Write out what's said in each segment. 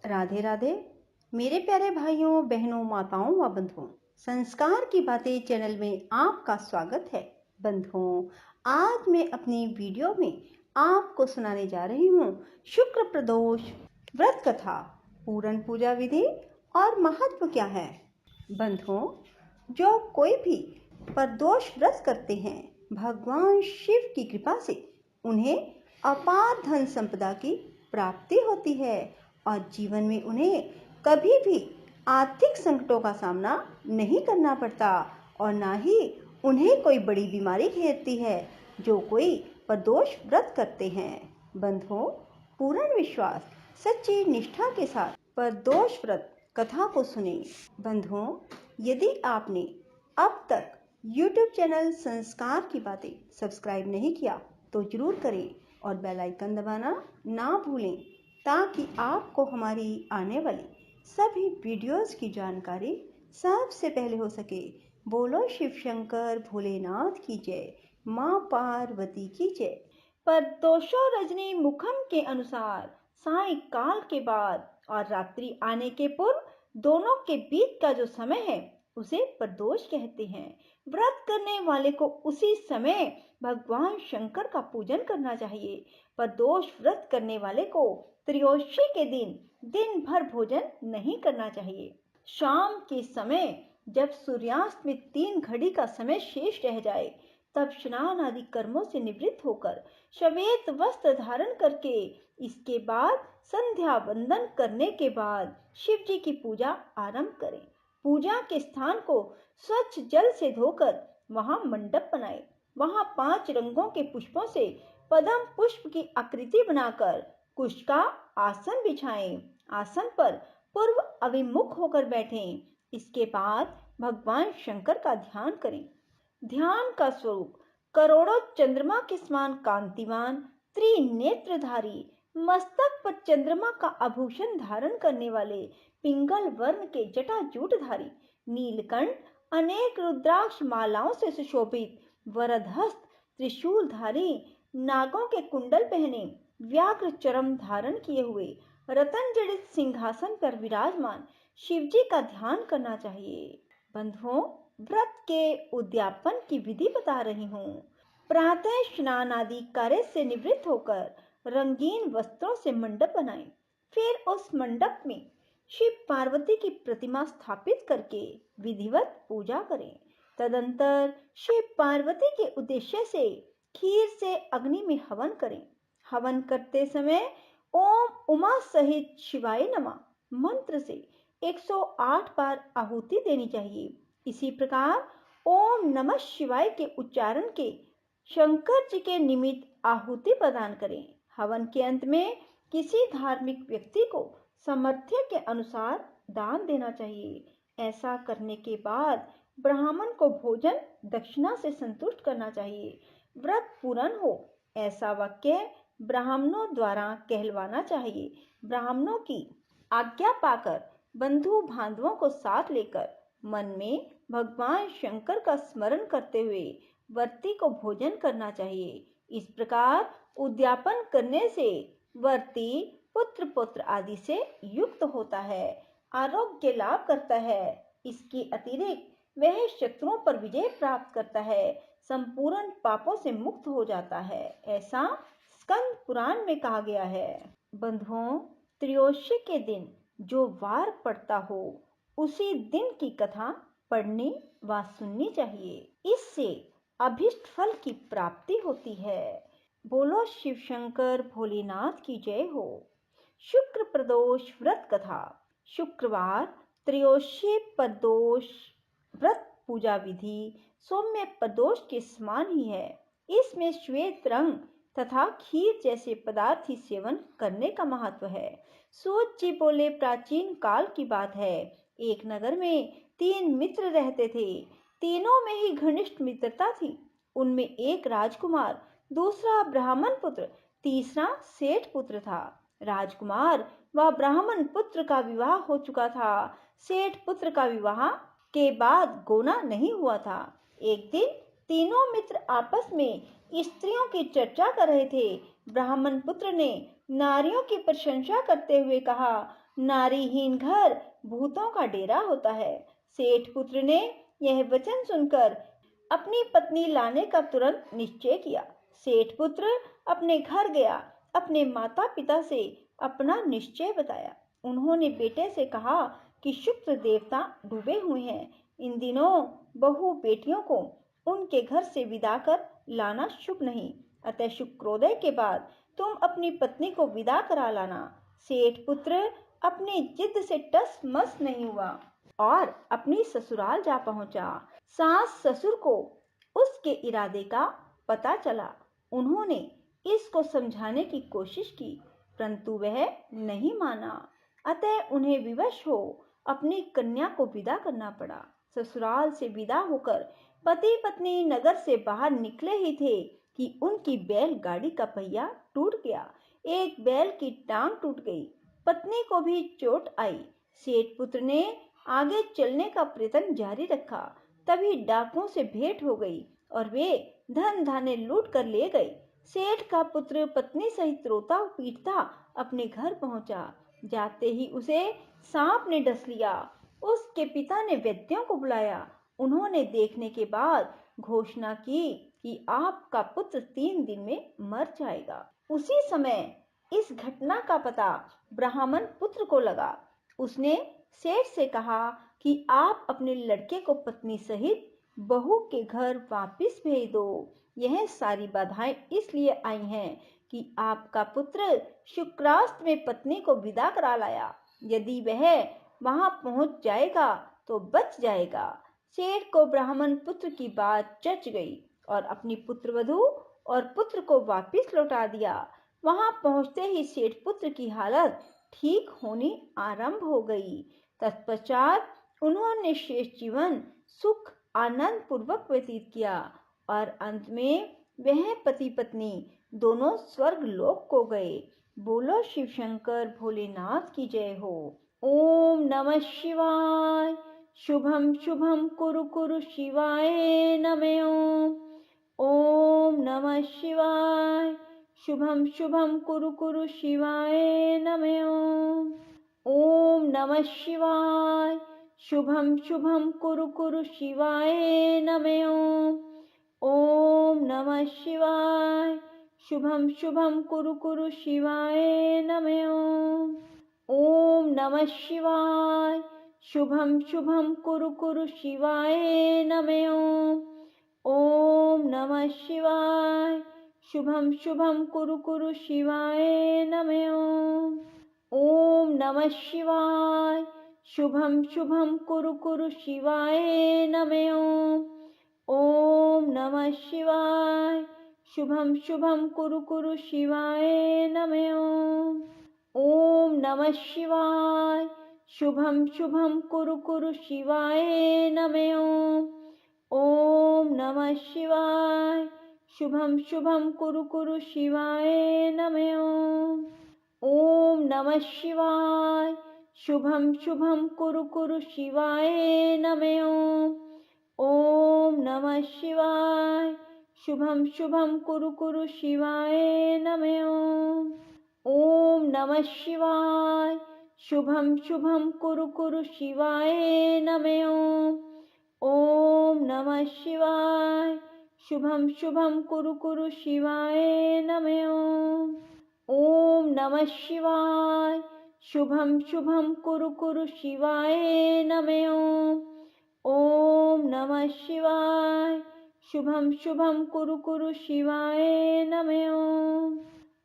राधे राधे मेरे प्यारे भाइयों बहनों माताओं व बंधुओं, संस्कार की बातें चैनल में आपका स्वागत है। बंधुओं, आज मैं अपनी वीडियो में आपको सुनाने जा रही हूँ शुक्र प्रदोष व्रत कथा, पूर्ण पूजा विधि और महत्व क्या है। बंधुओं, जो कोई भी प्रदोष व्रत करते हैं, भगवान शिव की कृपा से उन्हें अपार धन संपदा की प्राप्ति होती है और जीवन में उन्हें कभी भी आर्थिक संकटों का सामना नहीं करना पड़ता और ना ही उन्हें कोई बड़ी बीमारी घेरती है जो कोई प्रदोष व्रत करते हैं। बंधुओं, पूर्ण विश्वास सच्ची निष्ठा के साथ प्रदोष व्रत कथा को सुने। बंधुओं, यदि आपने अब तक YouTube चैनल संस्कार की बातें सब्सक्राइब नहीं किया तो जरूर करें और बेल आइकन दबाना ना भूलें ताकि आपको हमारी आने वाली सभी वीडियोस की जानकारी सबसे पहले हो सके। बोलो शिव शंकर भोलेनाथ की जय, माँ पार्वती की जय। प्रदोषो रजनी मुखम के अनुसार सायंकाल के बाद और रात्रि आने के पूर्व दोनों के बीच का जो समय है उसे प्रदोष कहते हैं। व्रत करने वाले को उसी समय भगवान शंकर का पूजन करना चाहिए। प्रदोष व्रत करने वाले को त्रयोदशी के दिन भर भोजन नहीं करना चाहिए। शाम के समय जब सूर्यास्त में 3 घड़ी का समय शेष रह जाए तब स्नान आदि कर्मों से निवृत्त होकर श्वेत वस्त्र धारण करके इसके बाद संध्या वंदन करने के बाद शिव जी की पूजा आरंभ करें। पूजा के स्थान को स्वच्छ जल से धोकर वहां मंडप बनाएं। वहां 5 रंगों के पुष्पों से पद्म पुष्प की आकृति बनाकर कुश का आसन बिछाएं। आसन पर पूर्व अभिमुख होकर बैठें। इसके बाद भगवान शंकर का ध्यान करें। ध्यान का स्वरूप करोड़ों चंद्रमा के समान कांतिमान त्रिनेत्रधारी, मस्तक पर चंद्रमा का आभूषण धारण करने वाले पिंगल वर्ण के जटाजूटधारी, नीलकंठ अनेक रुद्राक्ष मालाओं से सुशोभित, वरदहस्त त्रिशूलधारी, नागों के कुंडल पहने, व्याघ्र चरम धारण किए हुए, रतन जड़ित सिंहासन पर विराजमान शिवजी का ध्यान करना चाहिए। बंधुओं, व्रत के उद्यापन की विधि बता रही हूँ। प्रातः स्नान आदि कार्य से निवृत्त होकर रंगीन वस्त्रों से मंडप बनाएं। फिर उस मंडप में शिव पार्वती की प्रतिमा स्थापित करके विधिवत पूजा करें। तदंतर शिव पार्वती के उद्देश्य से खीर से अग्नि में हवन करें। हवन करते समय ओम उमा सहित शिवाय नमः मंत्र से 108 बार आहुति देनी चाहिए। इसी प्रकार ओम नमः शिवाय के उच्चारण के शंकर जी के निमित्त आहुति प्रदान करें। हवन के अंत में किसी धार्मिक व्यक्ति को सामर्थ्य के अनुसार दान देना चाहिए। ऐसा करने के बाद ब्राह्मण को भोजन दक्षिणा से संतुष्ट करना चाहिए। व्रत पूर्ण हो ऐसा वाक्य ब्राह्मणों द्वारा कहलवाना चाहिए। ब्राह्मणों की आज्ञा पाकर बंधु बांधवों को साथ लेकर मन में भगवान शंकर का स्मरण करते हुए व्रती को भोजन करना चाहिए। इस प्रकार उद्यापन करने से व्रती पुत्र पौत्र आदि से युक्त होता है, आरोग्य लाभ करता है। इसके अतिरिक्त वह शत्रुओं पर विजय प्राप्त करता है, संपूर्ण पापों से मुक्त हो जाता है। ऐसा स्कंद पुराण में कहा गया है। बंधुओं, त्रयोदशी के दिन जो वार पड़ता हो उसी दिन की कथा पढ़नी व सुननी चाहिए। इससे अभिष्ट फल की प्राप्ति होती है। बोलो शिव शंकर भोलेनाथ की जय हो। शुक्र प्रदोष व्रत कथा। शुक्रवार त्रयोदशी प्रदोष व्रत पूजा विधि सौम्य प्रदोष के समान ही है। इसमें श्वेत रंग तथा खीर जैसे पदार्थ ही सेवन करने का महत्व है। सूत जी बोले, प्राचीन काल की बात है, एक नगर में 3 मित्र रहते थे। तीनों में ही घनिष्ठ मित्रता थी। उनमें एक राजकुमार, दूसरा ब्राह्मण पुत्र, तीसरा सेठ पुत्र था। राजकुमार व ब्राह्मण पुत्र का विवाह हो चुका था। सेठ पुत्र का विवाह के बाद गोना नहीं हुआ था। एक दिन तीनों मित्र आपस में स्त्रियों की चर्चा कर रहे थे। ब्राह्मण पुत्र ने नारियों की प्रशंसा करते हुए कहा, नारीहीन घर भूतों का डेरा होता है। सेठ पुत्र ने यह वचन सुनकर अपनी पत्नी लाने का तुरंत निश्चय किया। सेठ पुत्र अपने घर गया, अपने माता पिता से अपना निश्चय बताया। उन्होंने बेटे से कहा कि शुक्र देवता डूबे हुए हैं, इन दिनों बहू बेटियों को उनके घर से विदा कर लाना शुभ नहीं, अतः शुक्रोदय के बाद तुम अपनी पत्नी को विदा करा लाना। सेठ पुत्र अपनी जिद से टस मस नहीं हुआ और अपनी ससुराल जा पहुंचा। सास ससुर को उसके इरादे का पता चला। उन्होंने इसको समझाने की कोशिश की, परंतु वह नहीं माना। अतः उन्हें विवश हो अपनी कन्या को विदा करना पड़ा। ससुराल से विदा होकर पति पत्नी नगर से बाहर निकले ही थे कि उनकी बैलगाड़ी का पहिया टूट गया। एक बैल की टांग टूट गई, पत्नी को भी चोट आई। सेठ पुत्र ने आगे चलने का प्रयत्न जारी रखा, तभी डाकुओं से भेंट हो गई और वे धन धान्य लूट कर ले गए। सेठ का पुत्र पत्नी सहित रोता पीटता अपने घर पहुंचा। जाते ही उसे सांप ने डस लिया। उसके पिता ने वैद्यों को बुलाया। उन्होंने देखने के बाद घोषणा की कि आपका पुत्र 3 दिन में मर जाएगा। उसी समय इस घटना का पता ब्राह्मण पुत्र को लगा। उसने सेठ से कहा कि आप अपने लड़के को पत्नी सहित बहू के घर वापस भेज दो। यह सारी बाधाएं इसलिए आई हैं कि आपका पुत्र शुक्रास्त में पत्नी को विदा करा लाया। यदि वह वहां पहुंच जाएगा तो बच जाएगा। सेठ को ब्राह्मण पुत्र की बात जच गई और अपनी पुत्रवधू और पुत्र को वापस लौटा दिया। वहां पहुंचते ही सेठ पुत्र की हालत ठीक होनी आरंभ हो गई। तत्पश्चात उन्होंने शेष जीवन सुख आनंद पूर्वक व्यतीत किया और अंत में वह पति पत्नी दोनों स्वर्ग लोक को गए। बोलो शिव शंकर भोलेनाथ की जय हो। ओम नमः शिवाय। शुभम शुभम कुरु कुरु शिवाय नमः। ओम नमः शिवाय। शुभम शुभम कुरु कुरु शिवाय नमः। ओम नमः शिवाय। शुभम शुभम कुरु कुरु शिवाय नमः। ओम नमः शिवाय। शुभम शुभम कुरु कुरु शिवाय नमः। ओम नमः शिवाय। शुभम शुभम कुरु कुरु शिवाय नमः। ओम नमः शिवाय। शुभम शुभम कुरु कुरु शिवाय नमः। ओम नमः शिवाय। शुभम शुभम कुरु कुरु शिवाय नमः। ओम नमः शिवाय। शुभम शुभम कुरु कुरु शिवाय नमः। ओम नमः शिवाय। शुभम शुभम कुरु कुरु शिवाय नमः। ओम नमः शिवाय। शुभम शुभम कुरु कुरु शिवाय नमः। ओम नमः शिवाय। शुभम शुभम कुरु कुरु शिवाय नमः। ओम नमः शिवाय। शुभम शुभम कुरु कुरु शिवाय नमः। ओम नमः शिवाय। शुभम शुभम कुरु कुरु शिवाय नमः। ओम नमः शिवाय। शुभम शुभम कुरु कुरु शिवाय नमः। ओम नमः शिवाय। शुभम शुभम कुरु कुरु शिवाय नमः। ओम नमः शिवाय। शुभम शुभम कुरु कुरु शिवाय नमः।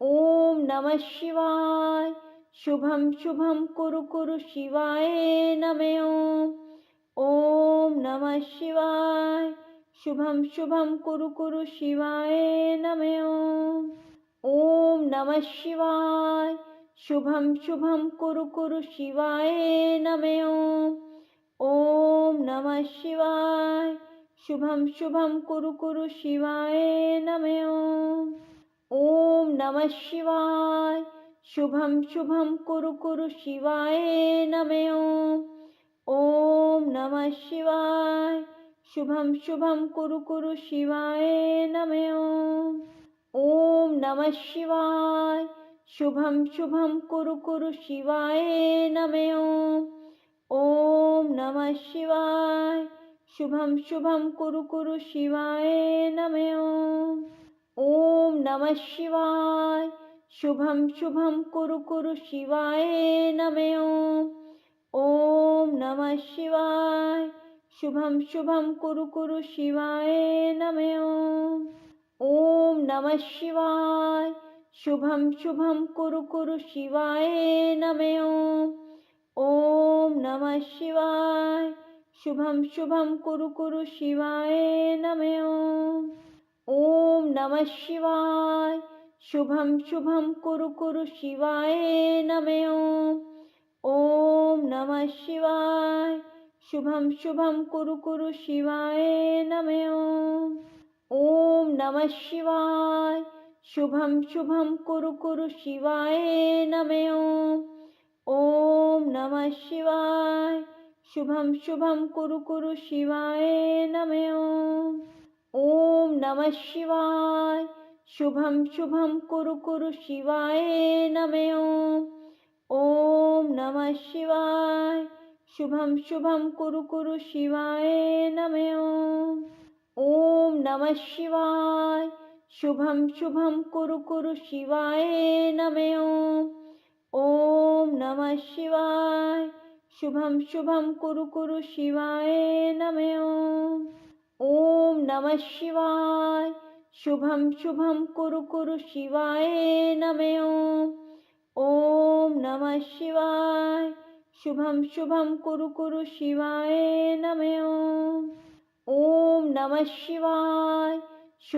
ओम नमः शिवाय। शुभम शुभम कुरु कुरु शिवाय नमः। ओम नमः शिवाय। शुभम शुभम कुरु कुरु शिवाय नमः। ओम नमः शिवाय। शुभम शुभम कुरु कुरु शिवाय नमः। ओम नमः शिवाय। शुभम शुभम कुरु कुरु शिवाय नमः। ओम नमः शिवाय। शुभम शुभम कुरु कुरु शिवाय नमः। ओम नमः शिवाय। शुभम शुभम कुरु कुरु शिवाय नमः। ओम नमः शिवाय। शुभम शुभम कुरु कुरु शिवाय नमः ओम नमः शिवाय। शुभम शुभम कुरु कुरु शिवाय नमः ओम नमः शिवाय। शुभम शुभम कुरु कुरु शिवाय नमः ओम नमः शिवाय। शुभम शुभम कुरु कुरु शिवाय नमः ओम नमः शिवाय। शुभम शुभम कुरु कुरु शिवाय नमः ओम नमः शिवाय। शुभम शुभम कुरु कुरु शिवाय नमः ओम नमः शिवाय। शुभम शुभम कुरु कुरु शिवाय नमः ओम नमः शिवाय। शुभम शुभम कुरु कुरु शिवाय नमः ओम नमः शिवाय। शुभम शुभम कुरु कुरु शिवाय नमः ओम नमः शिवाय। शुभम शुभम कुरु कुरु शिवाय नमः ओम नमः शिवाय। शुभम शुभम कुरु कुरु शिवाय नमः ओम नमः शिवाय। शुभम शुभम कुरु कुरु शिवाय नमः ओम नमः शिवाय। शुभम शुभम कुरु कुरु शिवाय नमः ओम नमः शिवाय। शुभम शुभम कुरु कुरु शिवाय नमः ओम नमः शिवाय। शुभम शुभम कुरु कुरु शिवाय नमः ओम नमः शिवाय। शुभम शुभम कुरु कुरु शिवाय नमः ओम नमः शिवाय।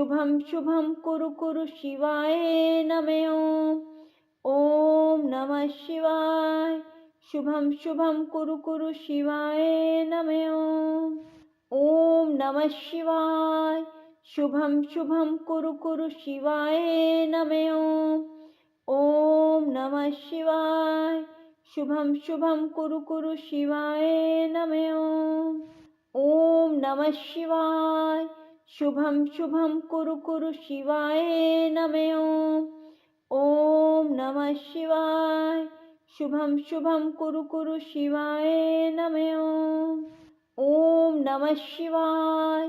शुभम शुभम कुरु कुरु शिवाय नमः ओम नमः शिवाय। शुभम शुभम कुरु कुरु शिवाय नमः ओम नमः शिवाय। शुभम शुभम कुरु कुरु शिवाय नमः ओम नमः शिवाय। शुभम शुभम कुरु कुरु शिवाय नमः ओम नमः शिवाय। शुभम शुभम कुरु कुरु शिवाय नमः ओम नमः शिवाय। शुभम शुभम कुरु कुरु शिवाय नमः ओम नमः शिवाय।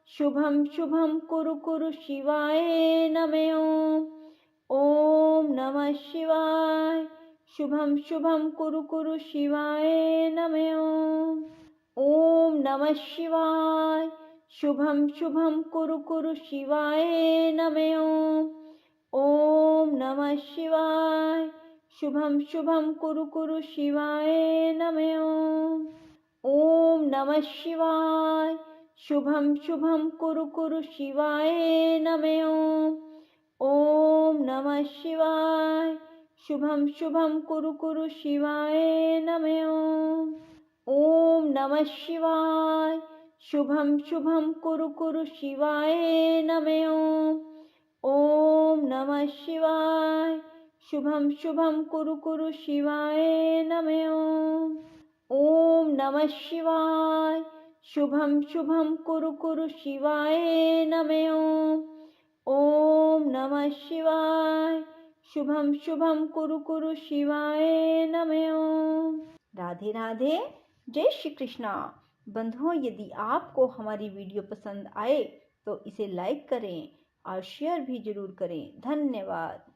शुभम शुभम कुरु कुरु शिवाय नमः ओम नमः शिवाय। शुभम शुभम कुरु कुरु शिवाय नमः ओम नमः शिवाय। शुभम शुभम कुरु कुरु शिवाय नमः ओम नमः शिवाय। शुभम शुभम कुरु कुरु शिवाय नमः ओम नमः शिवाय। शुभम शुभम कुरु कुरु शिवाय नमः ओम नमः शिवाय। शुभम शुभम कुरु कुरु शिवाय नमः ओम नमः शिवाय। शुभम शुभम कुरु कुरु शिवाय नमः ओम नमः शिवाय। शुभम शुभम कुरु कुरु शिवाय नमः ओम नमः शिवाय। शुभम शुभम कुरु कुरु शिवाय नमः ओम नमः शिवाय। शुभम शुभम कुरु कुरु शिवाय नमः। राधे राधे। जय श्री कृष्णा। बंधुओं, यदि आपको हमारी वीडियो पसंद आए तो इसे लाइक करें और शेयर भी जरूर करें। धन्यवाद।